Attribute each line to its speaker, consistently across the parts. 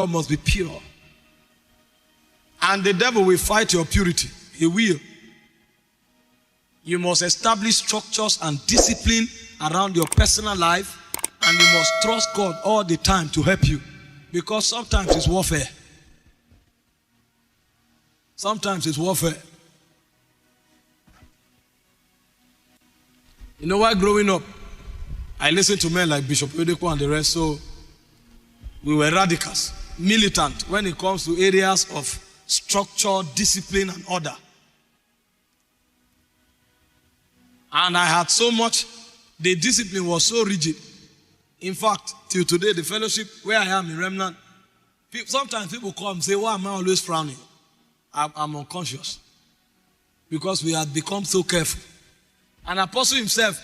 Speaker 1: God must be pure. And the devil will fight your purity. He will. You must establish structures and discipline around your personal life, and you must trust God all the time to help you. Because sometimes it's warfare. Sometimes it's warfare. You know why growing up, I listened to men like Bishop Odeko and the rest, so we were radicals, militant when it comes to areas of structure, discipline, and order. And I had so much, the discipline was so rigid. In fact, till today, the fellowship where I am in Remnant, sometimes people come and say, why am I always frowning? I'm unconscious. Because we had become so careful. And Apostle himself,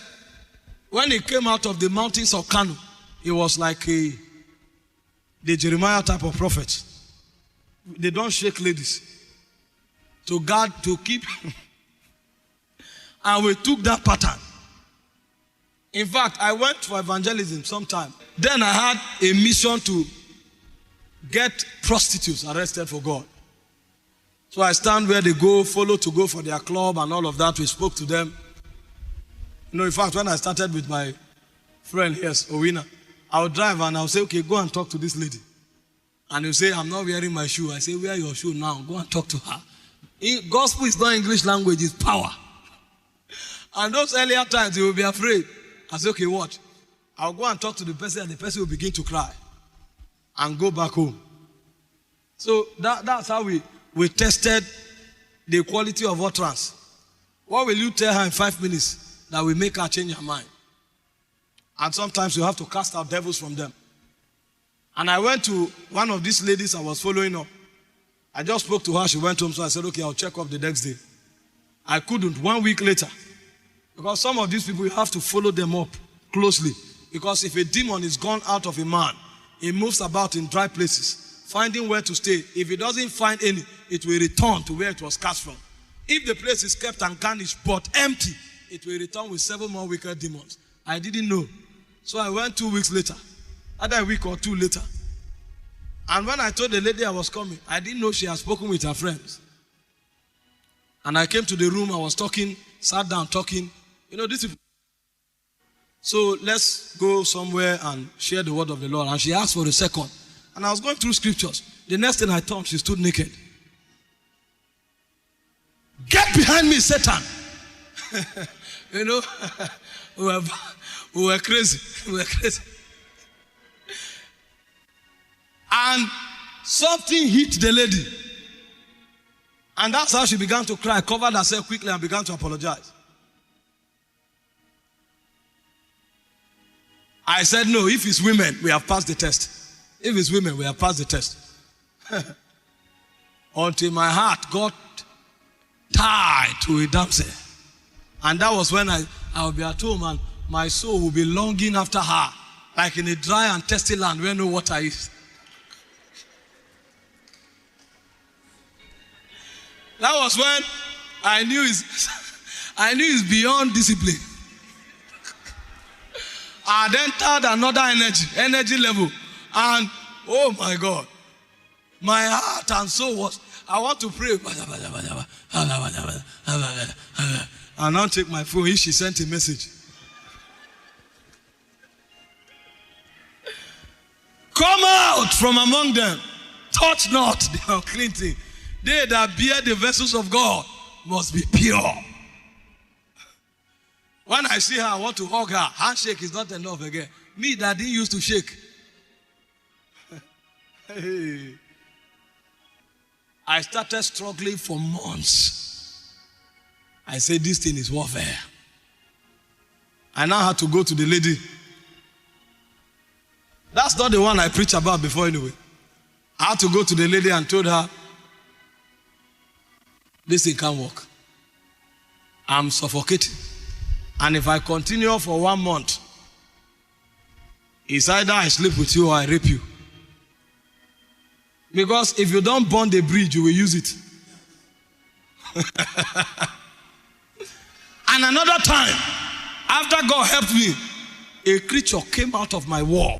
Speaker 1: when he came out of the mountains of Kanu, he was like the Jeremiah type of prophet. They don't shake ladies. To guard, to keep. And we took that pattern. In fact, I went for evangelism sometime. Then I had a mission to get prostitutes arrested for God. So I stand where they go, follow to go for their club and all of that. We spoke to them. You know, in fact, when I started with my friend, yes, Owina, I would drive and I would say, okay, go and talk to this lady. And he'll say, I'm not wearing my shoe. I say, wear your shoe now. Go and talk to her. Gospel is not English language, it's power. And those earlier times, he will be afraid. I say, okay, watch. I'll go and talk to the person and the person will begin to cry and go back home. So that's how we tested the quality of utterance. What will you tell her in 5 minutes that will make her change her mind? And sometimes you have to cast out devils from them. And I went to one of these ladies I was following up. I just spoke to her. She went home. So I said, okay, I'll check up the next day. I couldn't. 1 week later. Because some of these people, you have to follow them up closely. Because if a demon is gone out of a man, he moves about in dry places, finding where to stay. If he doesn't find any, it will return to where it was cast from. If the place is kept and garnished but empty, it will return with 7 more wicked demons. I didn't know. So I went 2 weeks later. Either a week or 2 later. And when I told the lady I was coming, I didn't know she had spoken with her friends. And I came to the room, I was talking, sat down talking. You know, this is... So let's go somewhere and share the word of the Lord. And she asked for a second. And I was going through scriptures. The next thing I turned, she stood naked. Get behind me, Satan. You know, we were crazy. We were crazy. And something hit the lady. And that's how she began to cry, covered herself quickly and began to apologize. I said, no, if it's women, we have passed the test. If it's women, we have passed the test. Until my heart got tied to a damsel. And that was when I will be at home and my soul will be longing after her, like in a dry and thirsty land where no water is. That was when I knew it's beyond discipline. I then entered another energy level. And, oh my God, my heart and soul was, I want to pray. And I'll take my phone. She sent a message. Come out from among them. Touch not the unclean thing. They that bear the vessels of God must be pure. When I see her, I want to hug her. Handshake is not enough again. Me that didn't used to shake. Hey. I started struggling for months. I said, this thing is warfare. I now had to go to the lady. That's not the one I preached about before anyway. I had to go to the lady and told her, this thing can't work. I'm suffocating. And if I continue for 1 month, it's either I sleep with you or I rape you. Because if you don't burn the bridge, you will use it. And another time, after God helped me, a creature came out of my wall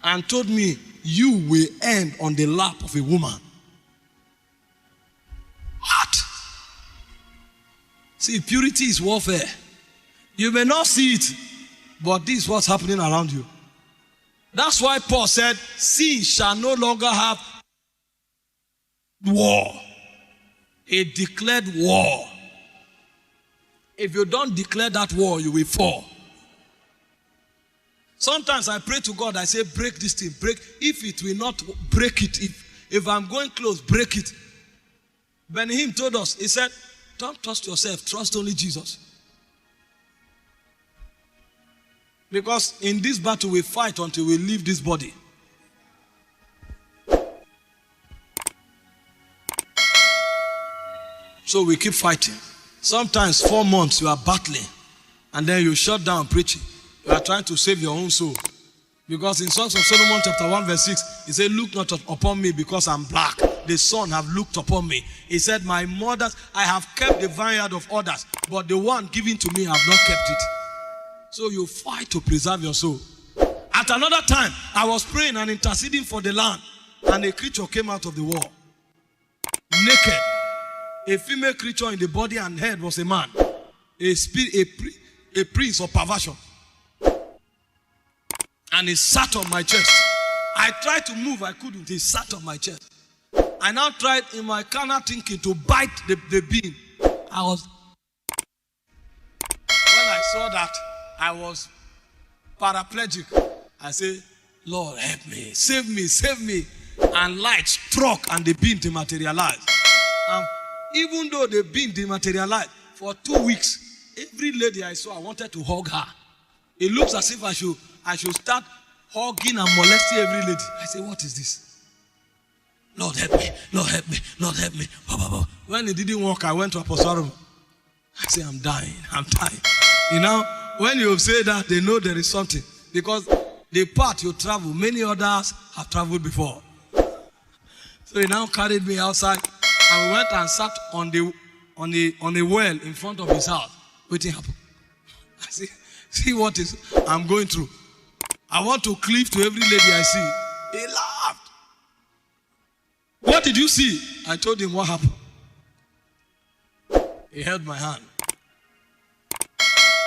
Speaker 1: and told me, you will end on the lap of a woman. What? See, purity is warfare. You may not see it, but this is what's happening around you. That's why Paul said, sin shall no longer have war. A declared war. If you don't declare that war, you will fall. Sometimes I pray to God, I say, break this thing, break. If it will not, break it. If I'm going close, break it. Benihim told us, he said, don't trust yourself, trust only Jesus. Because in this battle we fight until we leave this body. So we keep fighting. Sometimes 4 months you are battling and then you shut down preaching. You are trying to save your own soul. Because in Songs of Solomon chapter 1 verse 6, he said, look not upon me because I'm black. The sun have looked upon me. He said, my mothers, I have kept the vineyard of others, but the one given to me I have not kept it. So you fight to preserve your soul. At another time, I was praying and interceding for the land, and a creature came out of the wall. Naked. A female creature in the body and head was a man. A prince of perversion. And he sat on my chest. I tried to move, I couldn't. He sat on my chest. I now tried in my carnal thinking to bite the beam. When I saw that, I was paraplegic. I said, Lord, help me, save me, save me. And light struck and the beam dematerialized. And even though the beam dematerialized, for 2 weeks, every lady I saw, I wanted to hug her. It looks as if I should start hugging and molesting every lady. I said, what is this? Lord help me, Lord help me, Lord help me. When it didn't work, I went to Apostle. I said, I'm dying. You know, when you say that, they know there is something. Because the path you travel, many others have traveled before. So he now carried me outside and we went and sat on a well in front of his house. Waiting happen. I said, see what is I'm going through. I want to cleave to every lady I see. He laughed. What did you see? I told him what happened. He held my hand.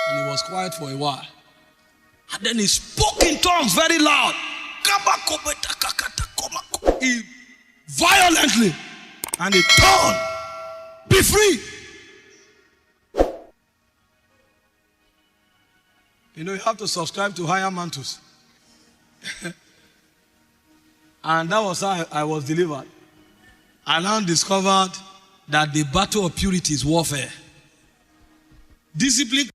Speaker 1: And he was quiet for a while. And then he spoke in tongues very loud. He violently. And he turned. Be free. You know, you have to subscribe to higher mantles. And that was how I was delivered. I now discovered that the battle of purity is warfare. Discipline